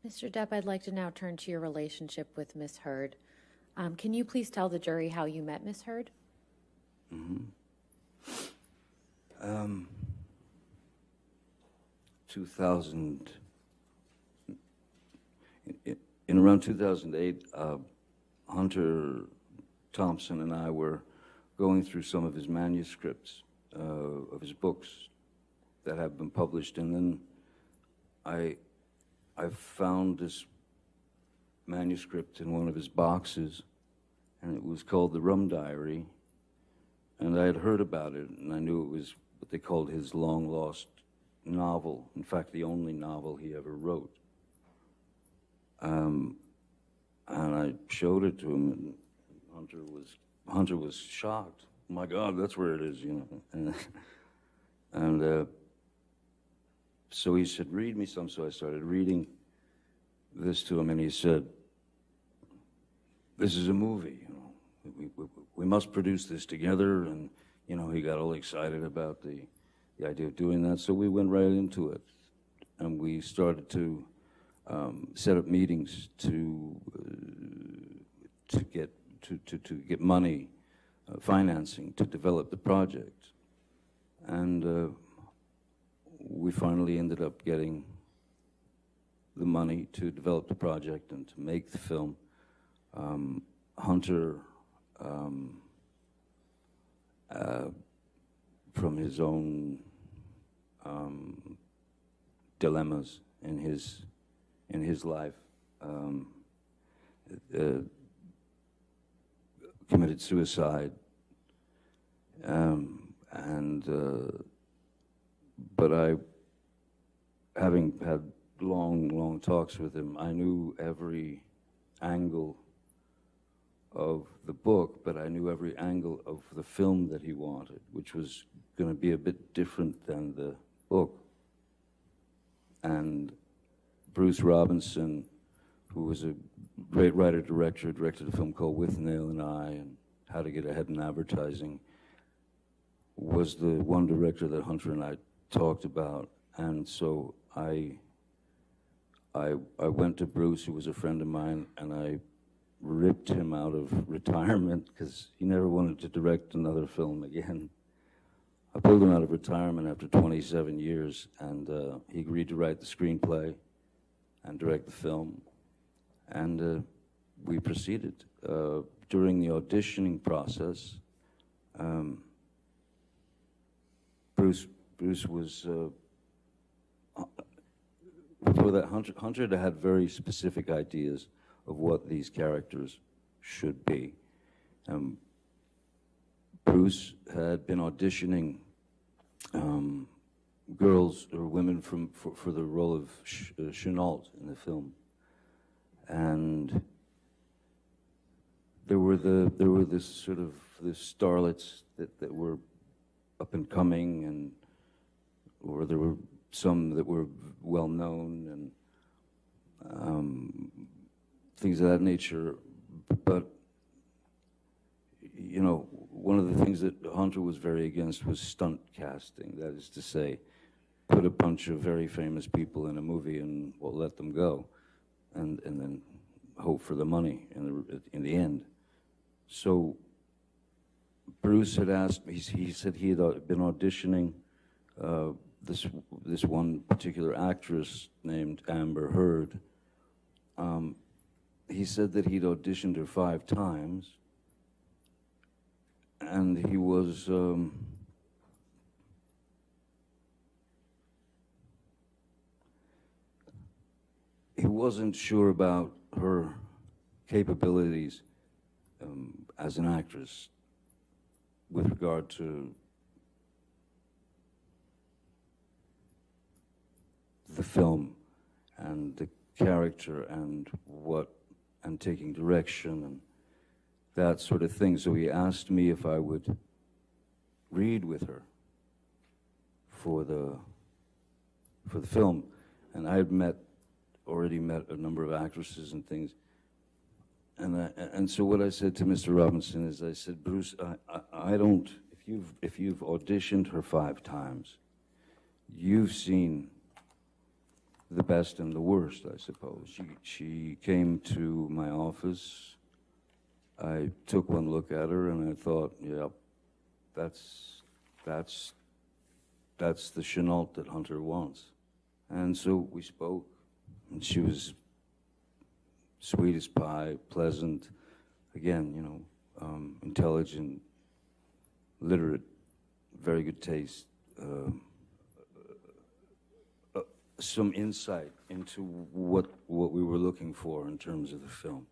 Mr. Depp, I'd like to now turn to your relationship with Miss Heard. Can you please tell the jury how you met Miss Heard? 2000, in around 2008, Hunter Thompson and I were going through some of his manuscripts of his books that have been published, and then I found this manuscript in one of his boxes, and it was called The Rum Diary, and I had heard about it, and I knew it was what they called his long-lost novel, in fact, the only novel he ever wrote. And I showed it to him, and Hunter was shocked. Oh my God, that's where it is, you know. And so he said, read me some. So I started reading this to him, and he said, this is a movie, you know. We must produce this together. And, you know, he got all excited about the idea of doing that. So we went right into it, and we started to set up meetings to get money, financing to develop the project. And we finally ended up getting the money to develop the project and to make the film. Hunter, from his own dilemmas in his life, committed suicide, but having had long talks with him, I knew every angle of the book, but I knew every angle of the film that he wanted, which was going to be a bit different than the book. And Bruce Robinson, who was a great writer-director, directed a film called With Nail and I and How to Get Ahead in Advertising, was the one director that Hunter and I talked about. And so I went to Bruce, who was a friend of mine, and I ripped him out of retirement because he never wanted to direct another film again. I pulled him out of retirement after 27 years, and he agreed to write the screenplay and direct the film. And we proceeded. During the auditioning process, Bruce was, before that, Hunter had very specific ideas of what these characters should be. Bruce had been auditioning girls or women for the role of Chenault in the film, and there were this sort of starlets that were up and coming, or there were some that were well known and things of that nature. But you know, one of the things that Hunter was very against was stunt casting. That is to say, put a bunch of very famous people in a movie and let them go, and then hope for the money in the end. So Bruce had asked me. He said he had been auditioning this one particular actress named Amber Heard. He said that he'd auditioned her 5 times, and he was he wasn't sure about her capabilities as an actress with regard to the film and the character and taking direction and that sort of thing. So he asked me if I would read with her for the film, and I had already met a number of actresses and things, and so what I said to Mr. Robinson is, I said, Bruce, I don't. If you've auditioned her 5 times, you've seen the best and the worst, I suppose. She came to my office. I took one look at her and I thought, yep, that's the Chenault that Hunter wants. And so we spoke, and she was sweet as pie, pleasant, again, you know, intelligent, literate, very good taste, some insight into what we were looking for in terms of the film.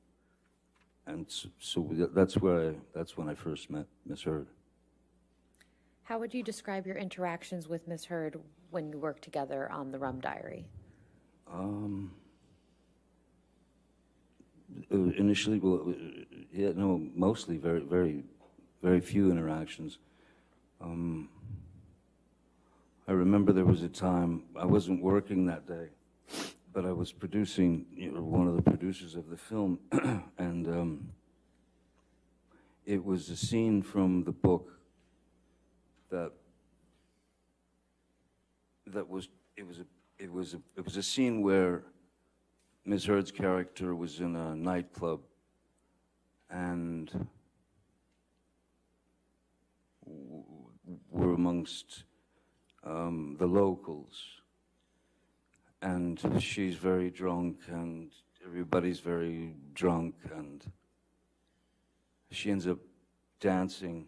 And so that's when I first met Miss Heard. How would you describe your interactions with Miss Heard when you worked together on The Rum Diary? Initially, well, yeah, no, mostly very few interactions. I remember there was a time, I wasn't working that day, but I was producing, you know, one of the producers of the film, and it was a scene from the book it was a scene where Ms. Heard's character was in a nightclub and were amongst the locals, and she's very drunk and everybody's very drunk, and she ends up dancing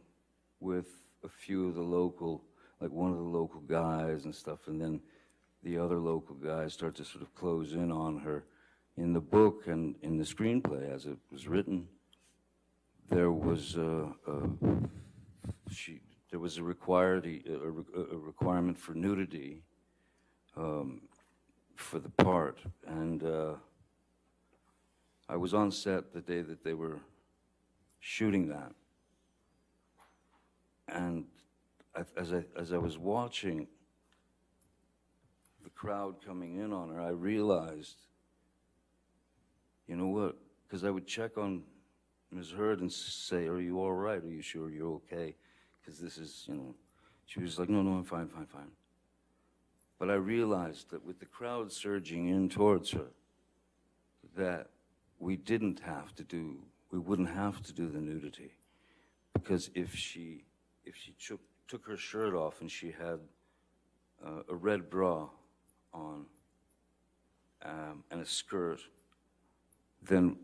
with a few of the local, like one of the local guys and stuff, and then the other local guys start to sort of close in on her. In the book and in the screenplay, as it was written, there was a requirement for nudity for the part, and I was on set the day that they were shooting that, and as I was watching the crowd coming in on her, I realized, you know what? Because I would check on Ms. Heard and say, "Are you all right? Are you sure you're okay? Because this is, you know," she was like, "No, I'm fine. But I realized that with the crowd surging in towards her, that we wouldn't have to do the nudity, because if she took her shirt off and she had a red bra on and a skirt, then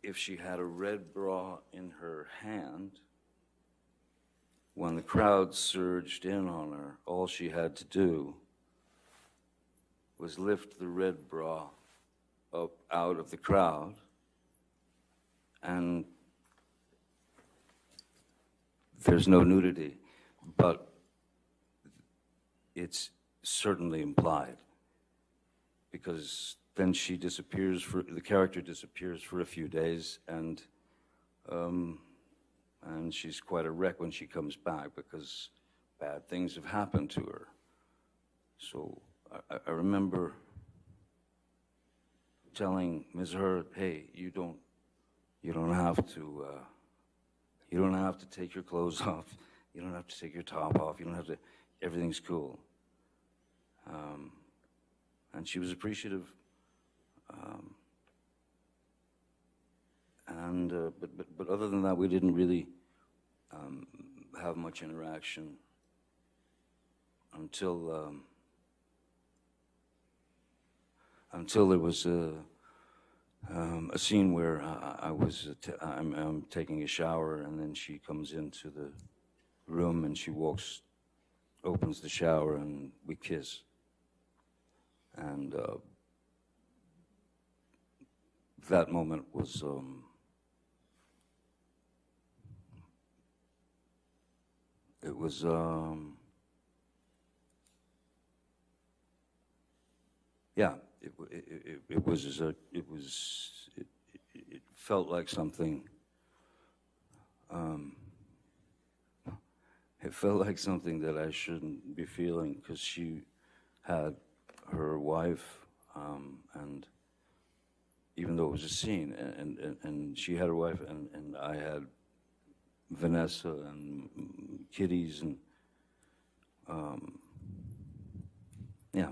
if she had a red bra in her hand, when the crowd surged in on her, all she had to do was lift the red bra up out of the crowd, and there's no nudity, but it's certainly implied, because then the character disappears for a few days, and she's quite a wreck when she comes back, because bad things have happened to her. So I remember telling Ms. Heard, "Hey, you don't have to take your clothes off. You don't have to take your top off. You don't have to. Everything's cool." And she was appreciative. But other than that, we didn't really have much interaction until there was a scene where I'm taking a shower, and then she comes into the room and she opens the shower, and we kiss. And that moment was it felt like something. It felt like something that I shouldn't be feeling, because she had her wife, and even though it was a scene, and she had her wife, and I had Vanessa and kiddies, and yeah.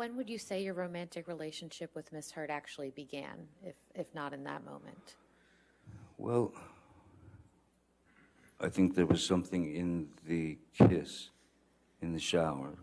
When would you say your romantic relationship with Miss Heard actually began, if not in that moment? Well, I think there was something in the kiss in the shower